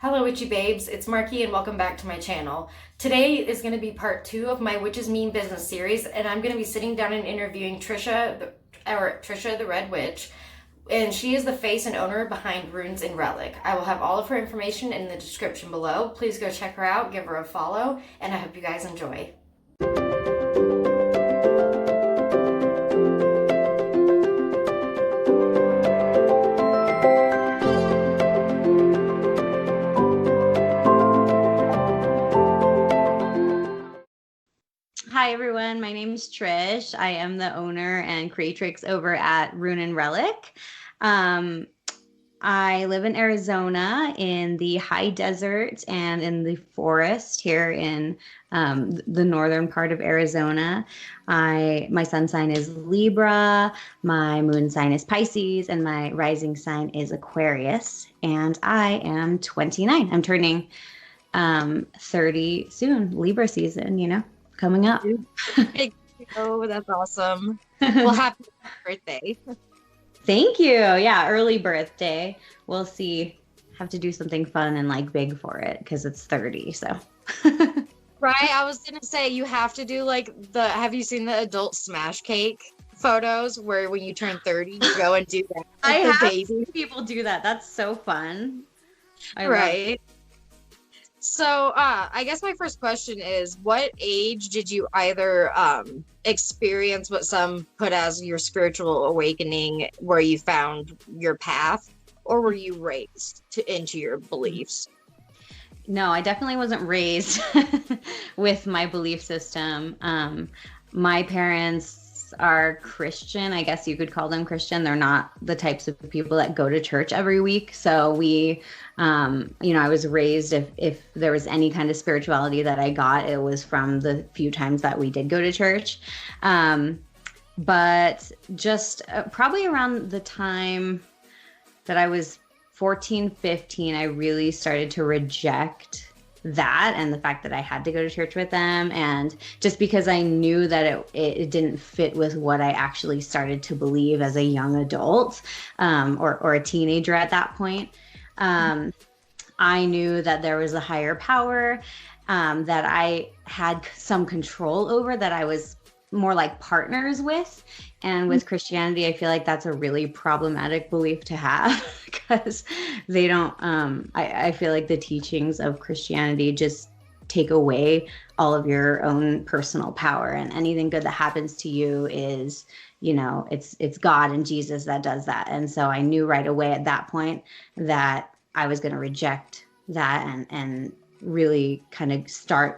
Hello, witchy babes. It's Marky, and welcome back to my channel. Today is going to be part 2 of my Witches Mean Business series, and I'm going to be sitting down and interviewing Trisha the Red Witch, and she is the face and owner behind Runes and Relic. I will have all of her information in the description below. Please go check her out, give her a follow, and I hope you guys enjoy. Hi everyone, my name is Trish. I am the owner and creatrix over at Rune and Relic. I live in Arizona in the high desert and in the forest here in the northern part of Arizona. My sun sign is Libra, my moon sign is Pisces, and my rising sign is Aquarius. And I am 29. I'm turning 30 soon. Libra season, coming up. Oh, that's awesome. Well, happy birthday. Thank you. Yeah, early birthday. We'll see. Have to do something fun and big for it because it's 30. So. Right. I was going to say you have to do have you seen the adult smash cake photos where when you turn 30, you go and do that? I have seen people do that. That's so fun. Right. So, I guess my first question is, what age did you either experience what some put as your spiritual awakening, where you found your path, or were you raised into your beliefs? No, I definitely wasn't raised with my belief system. My parents are Christian. I guess you could call them Christian. They're not the types of people that go to church every week. So I was raised, if there was any kind of spirituality that I got, it was from the few times that we did go to church. But just probably around the time that I was 14, 15, I really started to reject that and the fact that I had to go to church with them, and just because I knew that it didn't fit with what I actually started to believe as a young adult, or a teenager at that point. I knew that there was a higher power that I had some control over, that I was more like partners with. And with Christianity, I feel like that's a really problematic belief to have because they don't, I feel like the teachings of Christianity just take away all of your own personal power, and anything good that happens to you is, it's God and Jesus that does that. And so I knew right away at that point that I was going to reject that and really kind of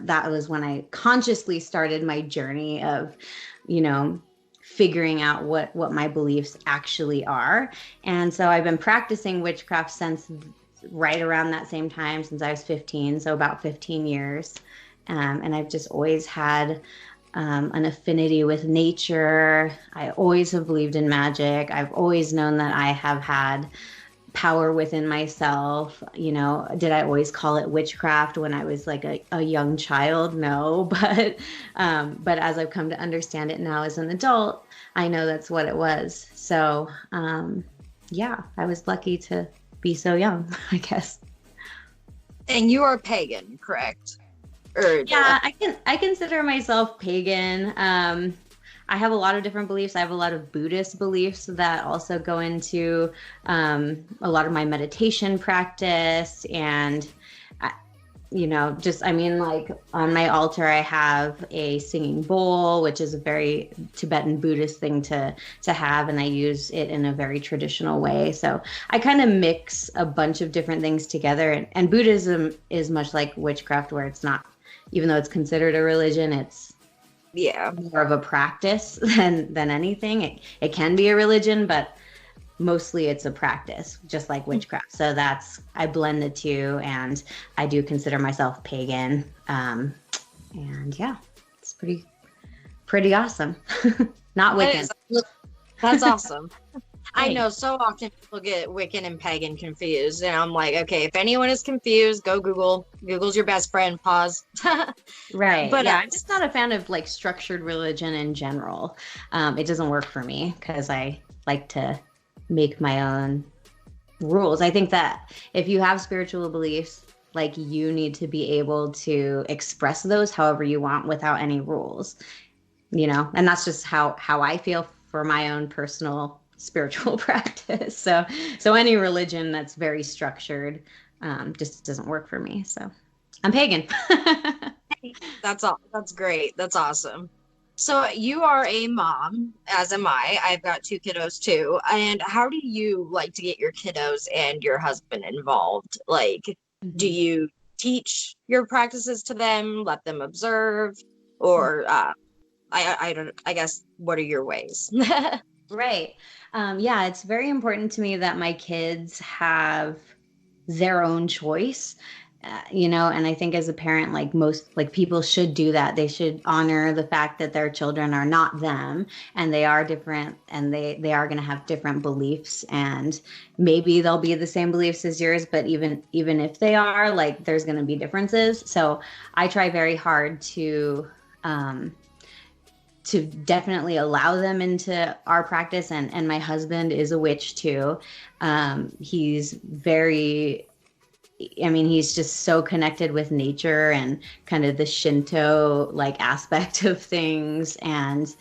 that was when I consciously started my journey of, figuring out what my beliefs actually are. And so I've been practicing witchcraft since right around that same time, since I was 15, so about 15 years. And I've just always had an affinity with nature. I always have believed in magic. I've always known that I have had power within myself. Did I always call it witchcraft when I was like a young child? No, but as I've come to understand it now as an adult, I know that's what it was. So I was lucky to be so young, I guess. And you are pagan, correct? Yeah, I consider myself pagan. I have a lot of different beliefs. I have a lot of Buddhist beliefs that also go into a lot of my meditation practice. And, on my altar, I have a singing bowl, which is a very Tibetan Buddhist thing to have. And I use it in a very traditional way. So I kind of mix a bunch of different things together. And Buddhism is much like witchcraft, where it's not, even though it's considered a religion, it's more of a practice than anything. It can be a religion, but mostly it's a practice, just like witchcraft. So I blend the two, and I do consider myself pagan. And yeah, it's pretty awesome. Not Wiccan. That's awesome. I know so often people get Wiccan and pagan confused, and I'm like, okay, if anyone is confused, go Google. Google's your best friend. Pause. Right. But I'm just not a fan of structured religion in general. It doesn't work for me because I like to make my own rules. I think that if you have spiritual beliefs, like you need to be able to express those however you want without any rules, and that's just how I feel for my own personal spiritual practice. So any religion that's very structured just doesn't work for me. So I'm pagan. That's all. That's great. That's awesome. So you are a mom, as am I. I've got two kiddos too. And how do you like to get your kiddos and your husband involved? Like, do you teach your practices to them, let them observe, or I don't, I guess, what are your ways? Right. Yeah, it's very important to me that my kids have their own choice. And I think as a parent, like people should do that. They should honor the fact that their children are not them, and they are different, and they are going to have different beliefs, and maybe they'll be the same beliefs as yours, but even if they are, like, there's going to be differences. So I try very hard to definitely allow them into our practice. And my husband is a witch too. He's he's just so connected with nature and kind of the Shinto like aspect of things. And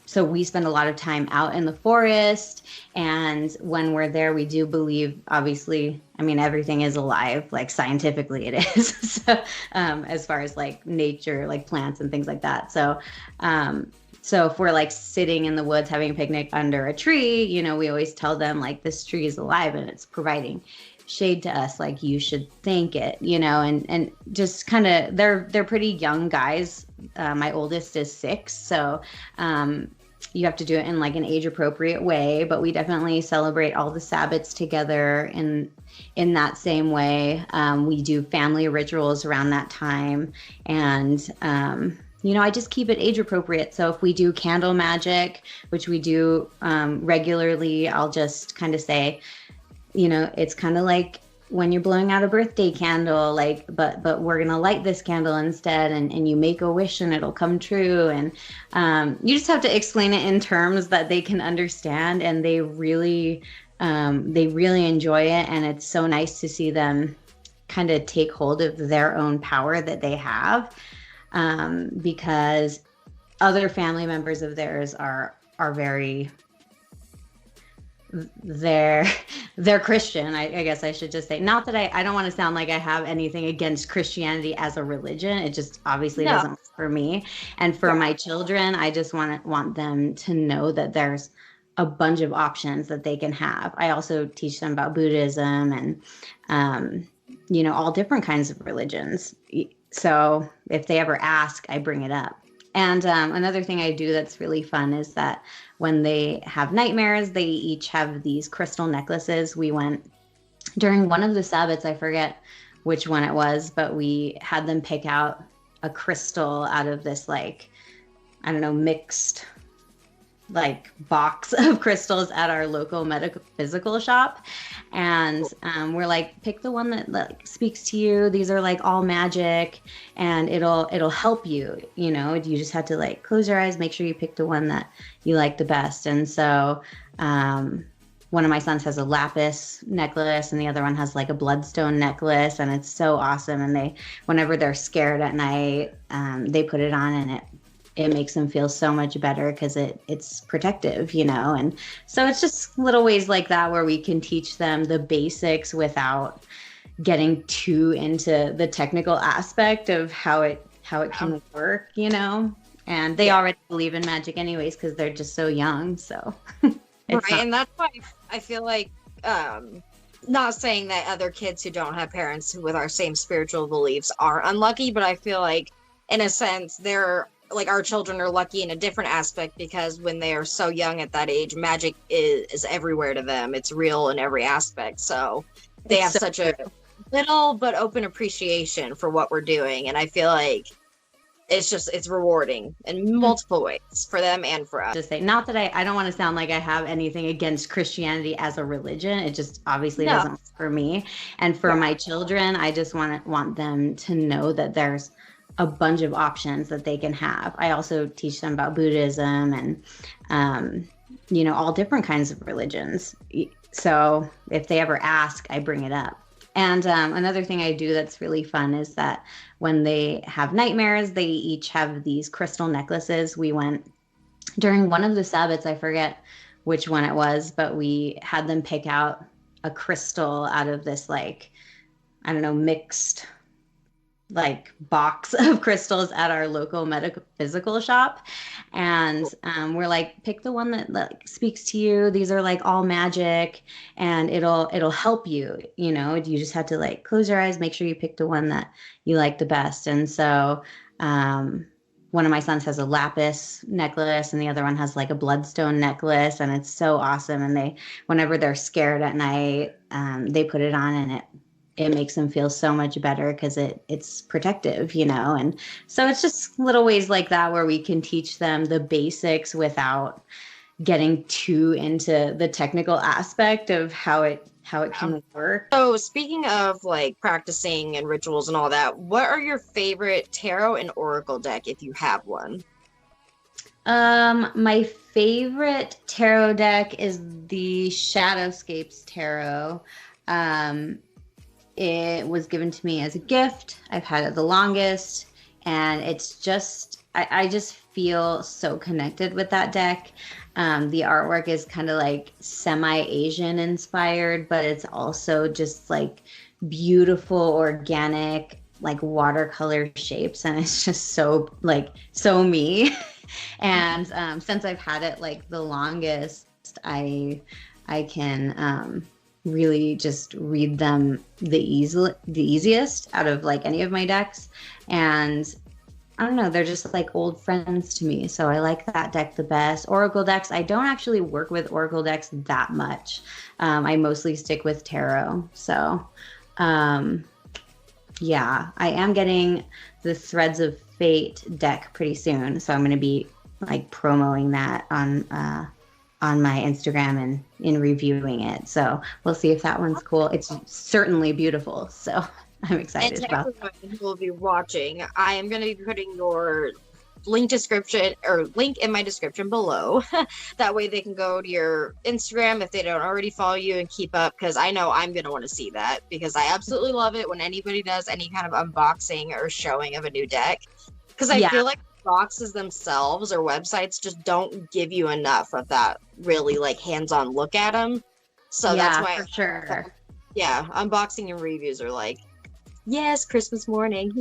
so we spend a lot of time out in the forest. And when we're there, we do believe, obviously, everything is alive, like scientifically it is. So as far as like nature, like plants and things like that. So if we're like sitting in the woods having a picnic under a tree, we always tell them like this tree is alive and it's providing shade to us, like you should thank it, and just kind of they're pretty young guys. My oldest is 6, so you have to do it in like an age appropriate way, but we definitely celebrate all the Sabbats together in that same way. We do family rituals around that time, and I just keep it age appropriate. So if we do candle magic, which we do regularly, I'll just kind of say, it's kind of like when you're blowing out a birthday candle, like, but we're going to light this candle instead, and you make a wish and it'll come true. And you just have to explain it in terms that they can understand, and they really enjoy it. And it's so nice to see them kind of take hold of their own power that they have, because other family members of theirs are very, they're Christian. I guess I should just say, not that I don't want to sound like I have anything against Christianity as a religion. It just obviously doesn't work for me. And for my children, I just want them to know that there's a bunch of options that they can have. I also teach them about Buddhism and, all different kinds of religions. So if they ever ask, I bring it up. And another thing I do that's really fun is that when they have nightmares, they each have these crystal necklaces. We went during one of the Sabbats, I forget which one it was, but we had them pick out a crystal out of this, like, I don't know, mixed like box of crystals at our local medical physical shop. And we're like, pick the one that like speaks to you. These are like all magic, and it'll help you. You just have to like close your eyes, make sure you pick the one that you like the best. And so one of my sons has a lapis necklace, and the other one has like a bloodstone necklace, and it's so awesome. And whenever they're scared at night, they put it on, and it makes them feel so much better because it's protective, and so it's just little ways like that where we can teach them the basics without getting too into the technical aspect of how it can work, and they already believe in magic anyways because they're just so young. So and that's why I feel like not saying that other kids who don't have parents with our same spiritual beliefs are unlucky, but I feel like in a sense they're like, our children are lucky in a different aspect because when they are so young at that age, magic is everywhere to them. It's real in every aspect. So they have such a little but open appreciation for what we're doing. And I feel like it's rewarding in multiple ways for them and for us. Just say, not that I don't want to sound like I have anything against Christianity as a religion. It just obviously doesn't work for me. And for my children, I just want them to know that there's a bunch of options that they can have. I also teach them about Buddhism and, all different kinds of religions. So if they ever ask, I bring it up. And another thing I do that's really fun is that when they have nightmares, they each have these crystal necklaces. We went during one of the Sabbats, I forget which one it was, but we had them pick out a crystal out of this, like, I don't know, mixed like box of crystals at our local medical physical shop. And we're like, pick the one that like speaks to you. These are like all magic, and it'll help you. You know, you just have to like close your eyes, make sure you pick the one that you like the best. And so one of my sons has a lapis necklace, and the other one has like a bloodstone necklace, and it's so awesome. And they, whenever they're scared at night, they put it on, and it makes them feel so much better because it's protective, you know? And so it's just little ways like that where we can teach them the basics without getting too into the technical aspect of how it can work. So speaking of like practicing and rituals and all that, what are your favorite tarot and oracle deck if you have one? My favorite tarot deck is the Shadowscapes Tarot. It was given to me as a gift. I've had it the longest, and it's just, I just feel so connected with that deck. The artwork is kind of like semi-Asian inspired, but it's also just like beautiful, organic, like watercolor shapes. And it's just so like, so me. And since I've had it like the longest, I can, really just read them the easiest out of like any of my decks. And I don't know, they're just like old friends to me. So I like that deck the best. Oracle decks, I don't actually work with Oracle decks that much. I mostly stick with tarot. So yeah, I am getting the Threads of Fate deck pretty soon. So I'm going to be like promoting that on my Instagram and in reviewing it. So we'll see if that one's cool. It's certainly beautiful. So I'm excited about that. And who will be watching, I am going to be putting your link in my description below. That way they can go to your Instagram if they don't already follow you and keep up, because I know I'm going to want to see that, because I absolutely love it when anybody does any kind of unboxing or showing of a new deck, because I feel like boxes themselves or websites just don't give you enough of that really like hands-on look at them. So that's why, for sure. Yeah, unboxing and reviews are like, yes, Christmas morning.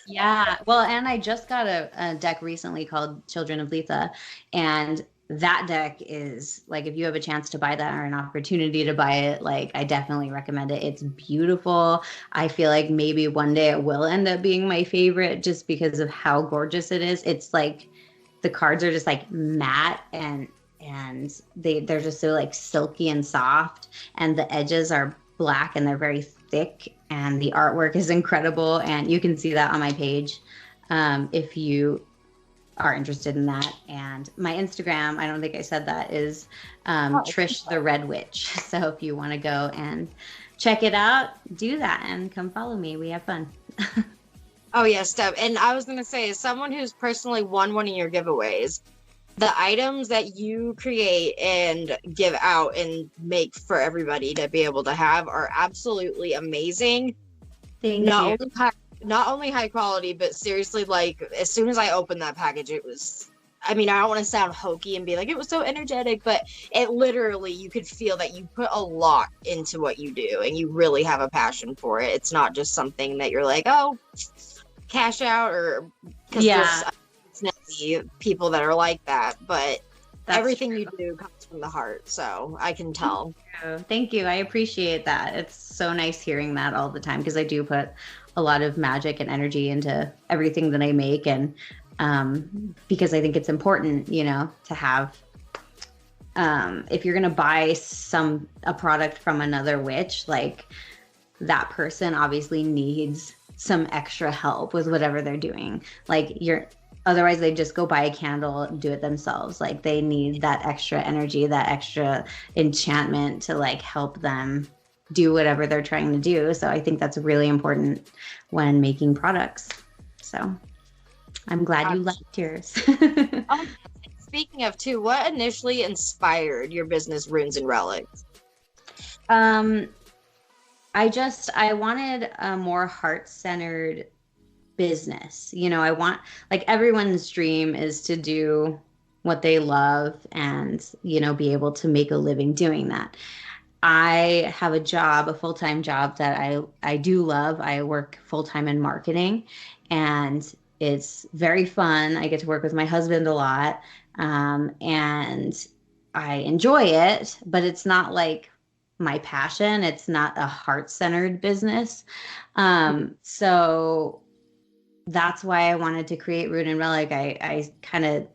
Yeah, well, and I just got a deck recently called Children of Letha, and that deck is like, if you have a chance to buy that or an opportunity to buy it, like I definitely recommend it. It's beautiful. I feel like maybe one day it will end up being my favorite just because of how gorgeous it is. It's like the cards are just like matte and they're just so like silky and soft, and the edges are black and they're very thick, and the artwork is incredible, and you can see that on my page if you are interested in that. And my Instagram, I don't think I said that, is Trish the Red Witch. So if you want to go and check it out, do that and come follow me. We have fun. Oh yes, Steph. And I was gonna say, as someone who's personally won one of your giveaways, the items that you create and give out and make for everybody to be able to have are absolutely amazing. Thank you. Not only high quality, but seriously, like as soon as I opened that package, it was, I mean, I don't want to sound hokey and be like, it was so energetic, but it literally, you could feel that you put a lot into what you do and you really have a passion for it. It's not just something that you're like, oh, cash out, or there's people that are like that, but everything you do comes from the heart. So I can tell. Thank you. I appreciate that. It's so nice hearing that all the time, because I do put a lot of magic and energy into everything that I make. And because I think it's important, you know, to have, if you're going to buy a product from another witch, like that person obviously needs some extra help with whatever they're doing. Like otherwise they just go buy a candle and do it themselves. Like they need that extra energy, that extra enchantment to like help them do whatever they're trying to do. So I think that's really important when making products. So I'm glad you liked yours. Speaking of too, what initially inspired your business, Runes and Relics? I wanted a more heart-centered business. I want, like, everyone's dream is to do what they love and, be able to make a living doing that. I have a job, a full-time job that I do love. I work full-time in marketing, and it's very fun. I get to work with my husband a lot, and I enjoy it, but it's not like my passion. It's not a heart-centered business. So that's why I wanted to create Root and Relic. I kind of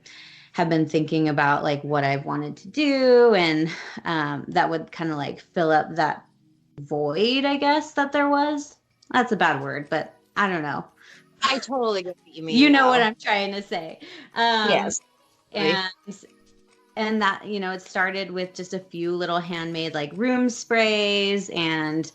have been thinking about like what I've wanted to do, and that would kind of like fill up that void, I guess, that there was. That's a bad word, but I don't know. I totally get what you mean. You know what I'm trying to say. Yes. And that, it started with just a few little handmade like room sprays and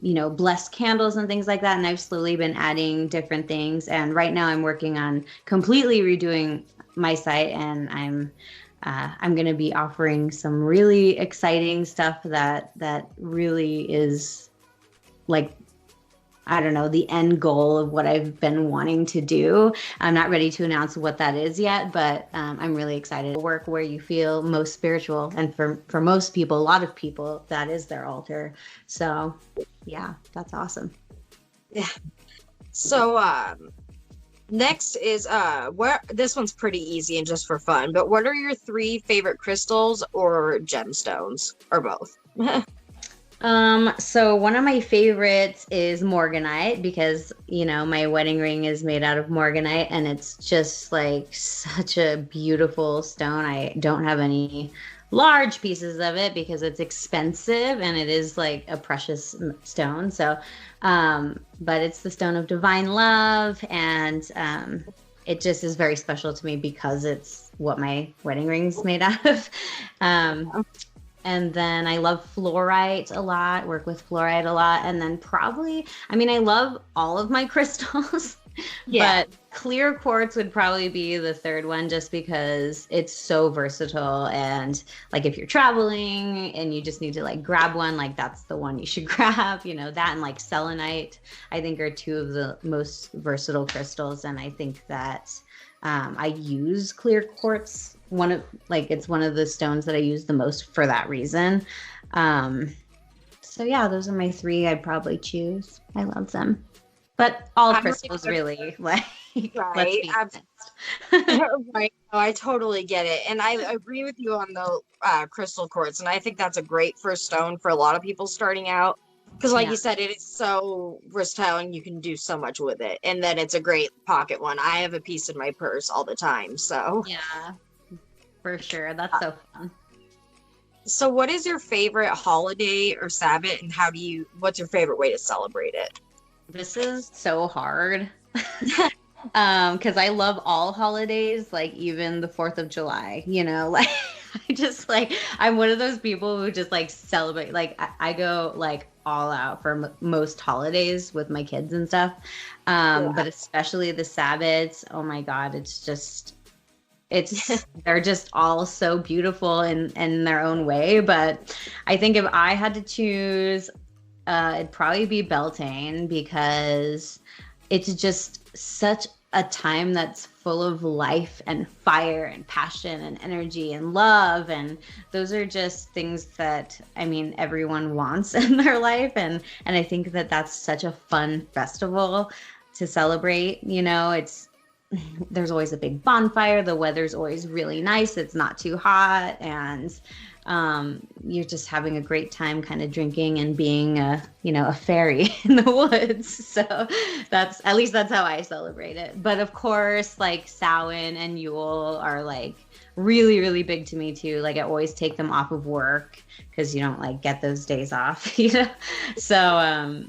blessed candles and things like that. And I've slowly been adding different things. And right now I'm working on completely redoing my site, and I'm going to be offering some really exciting stuff that really is like, I don't know, the end goal of what I've been wanting to do. I'm not ready to announce what that is yet, but I'm really excited to work where you feel most spiritual. And for most people, a lot of people, that is their altar. So yeah, that's awesome. Yeah. So next is where this one's pretty easy and just for fun, but what are your 3 favorite crystals or gemstones, or both? So one of my favorites is morganite, because, my wedding ring is made out of morganite, and it's just like such a beautiful stone. I don't have any large pieces of it because it's expensive and it is like a precious stone. So, but it's the stone of divine love, and it just is very special to me because it's what my wedding ring's made out of. And then I love fluorite a lot, work with fluorite a lot. And then probably, I love all of my crystals, Yeah. but clear quartz would probably be the third one, just because it's so versatile. And like if you're traveling and you just need to like grab one, like that's the one you should grab, that and like selenite, I think are 2 of the most versatile crystals. And I think that I use clear quartz. It's one of the stones that I use the most for that reason. So yeah, those are my 3 I'd probably choose. I love them, but all crystals really, like, right. Let's be honest. Right. Oh, I totally get it. And I agree with you on the crystal quartz. And I think that's a great first stone for a lot of people starting out. Because like you said, it is so versatile and you can do so much with it. And then it's a great pocket one. I have a piece in my purse all the time. So yeah, for sure. That's so fun. So what is your favorite holiday or Sabbath, and what's your favorite way to celebrate it? This is so hard. Because I love all holidays, like even the 4th of July, like I just like, I'm one of those people who just like celebrate, like I go like all out for most holidays with my kids and stuff. But especially the Sabbaths, oh my God, they're just all so beautiful in their own way. But I think if I had to choose, it'd probably be Beltane, because it's just such a time that's full of life and fire and passion and energy and love. And those are just things that, everyone wants in their life. And I think that that's such a fun festival to celebrate. There's always a big bonfire. The weather's always really nice. It's not too hot. And you're just having a great time kind of drinking and being a fairy in the woods. So that's how I celebrate it. But of course, like Samhain and Yule are like really, really big to me too. Like I always take them off of work because you don't like get those days off, So,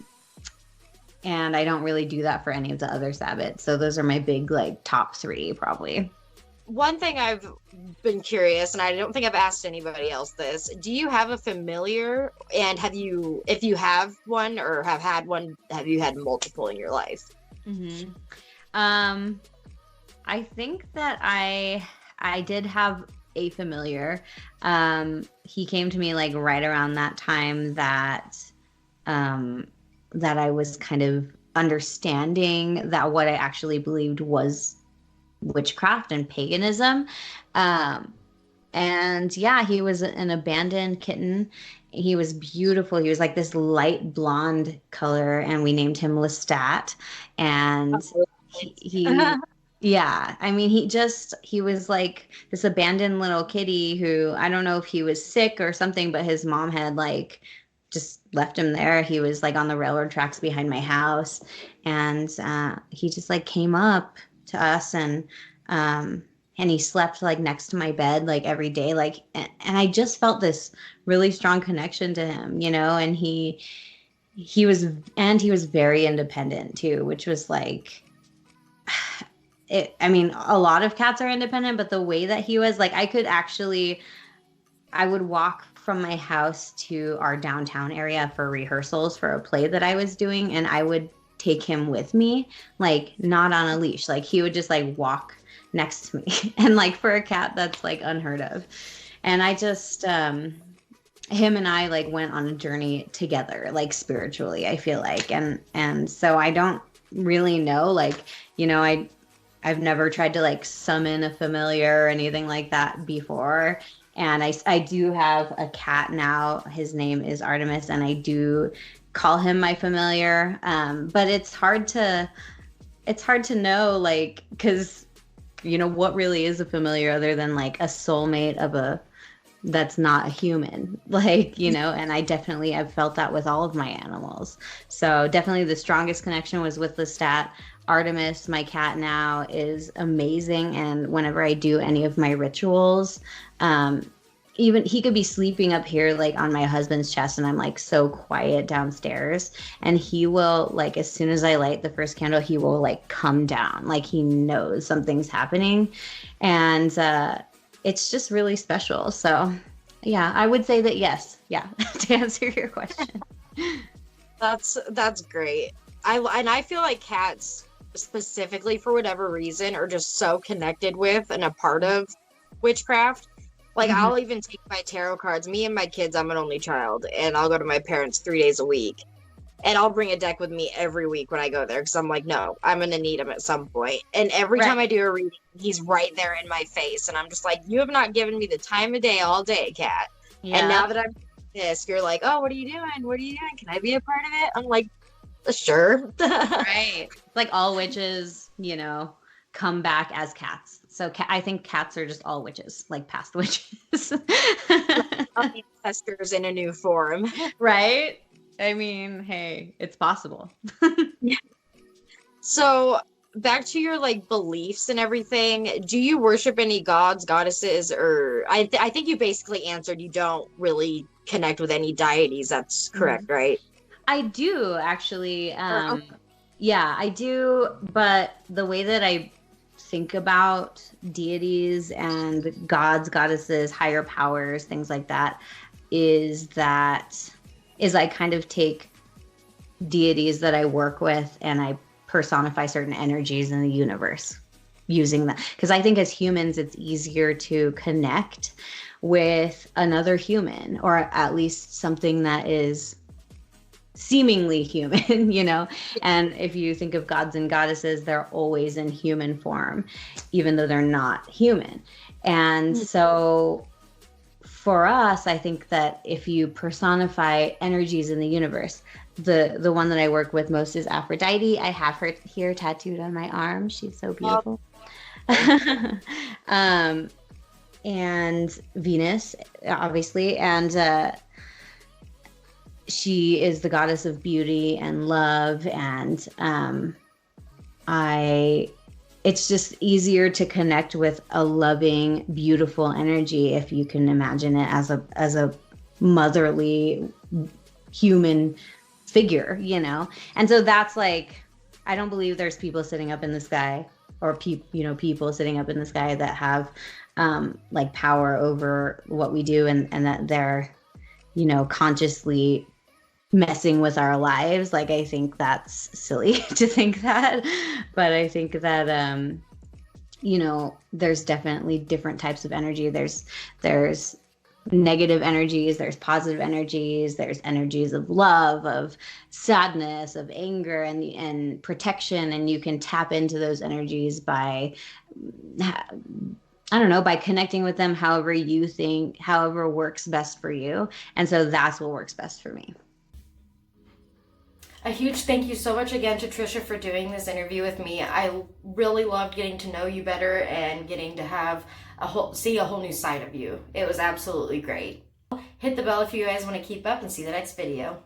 and I don't really do that for any of the other Sabbaths. So those are my big like top 3 probably. One thing I've been curious, and I don't think I've asked anybody else this, do you have a familiar, and if you have one or have had one, have you had multiple in your life? Mm-hmm. I think that I did have a familiar. He came to me like right around that time that that I was kind of understanding that what I actually believed was witchcraft and paganism. And yeah, he was an abandoned kitten. He was beautiful. He was like this light blonde color, and we named him Lestat. And he yeah, I mean, he was like this abandoned little kitty who, I don't know if he was sick or something, but his mom had like just left him there. He was like on the railroad tracks behind my house, and he just like came up to us, and he slept like next to my bed like every day, like, and I just felt this really strong connection to him, you know. And he was very independent too, which was like, I mean, a lot of cats are independent, but the way that he was, like, I would walk from my house to our downtown area for rehearsals for a play that I was doing, and I would take him with me, like, not on a leash. Like, he would just like walk next to me. And like, for a cat, that's like unheard of. And I just him and I like went on a journey together, like spiritually, I feel like. And so I don't really know, like, you know, I've never tried to like summon a familiar or anything like that before. And I do have a cat now. His name is Artemis, and I do call him my familiar. But it's hard to know, like, because, you know, what really is a familiar other than like a soulmate that's not a human, like, you know. And I definitely have felt that with all of my animals. So definitely the strongest connection was with Lestat. Artemis, my cat now, is amazing. And whenever I do any of my rituals, even he could be sleeping up here, like on my husband's chest, and I'm like so quiet downstairs, and he will, like, as soon as I light the first candle, he will like come down, like he knows something's happening. And it's just really special. So yeah, I would say that yes. Yeah. To answer your question. That's great. I feel like cats specifically, for whatever reason, are just so connected with and a part of witchcraft. Like, I'll even take my tarot cards. Me and my kids, I'm an only child, and I'll go to my parents 3 days a week. And I'll bring a deck with me every week when I go there, because I'm like, no, I'm going to need him at some point. And every time I do a reading, he's right there in my face. And I'm just like, you have not given me the time of day all day, cat. Yeah. And now that I'm this, you're like, oh, what are you doing? What are you doing? Can I be a part of it? I'm like, sure. Right. Like, all witches, you know, come back as cats. So I think cats are just all witches, like past witches. Ancestors in a new form. Right? I mean, hey, it's possible. Yeah. So back to your like beliefs and everything. Do you worship any gods, goddesses, or I think you basically answered you don't really connect with any deities. That's correct, right? I do, actually. Yeah, I do. But the way that I think about deities and gods, goddesses, higher powers, things like that, is I kind of take deities that I work with and I personify certain energies in the universe using that. Because I think as humans, it's easier to connect with another human, or at least something that is seemingly human, you know. And if you think of gods and goddesses, they're always in human form, even though they're not human. And so for us, I think that if you personify energies in the universe, the one that I work with most is Aphrodite. I have her here tattooed on my arm. She's so beautiful. And Venus, obviously, and she is the goddess of beauty and love, and it's just easier to connect with a loving, beautiful energy if you can imagine it as a motherly human figure, you know. And so that's like, I don't believe there's people sitting up in the sky, or people sitting up in the sky that have like power over what we do, and that they're, you know, consciously messing with our lives. Like, I think that's silly to think that, but I think that you know, there's definitely different types of energy. There's negative energies, there's positive energies, there's energies of love, of sadness, of anger, and protection, and you can tap into those energies by I don't know, by connecting with them however you think, however works best for you. And so that's what works best for me. A huge thank you so much again to Trisha for doing this interview with me. I really loved getting to know you better and getting to have see a whole new side of you. It was absolutely great. Hit the bell if you guys want to keep up and see the next video.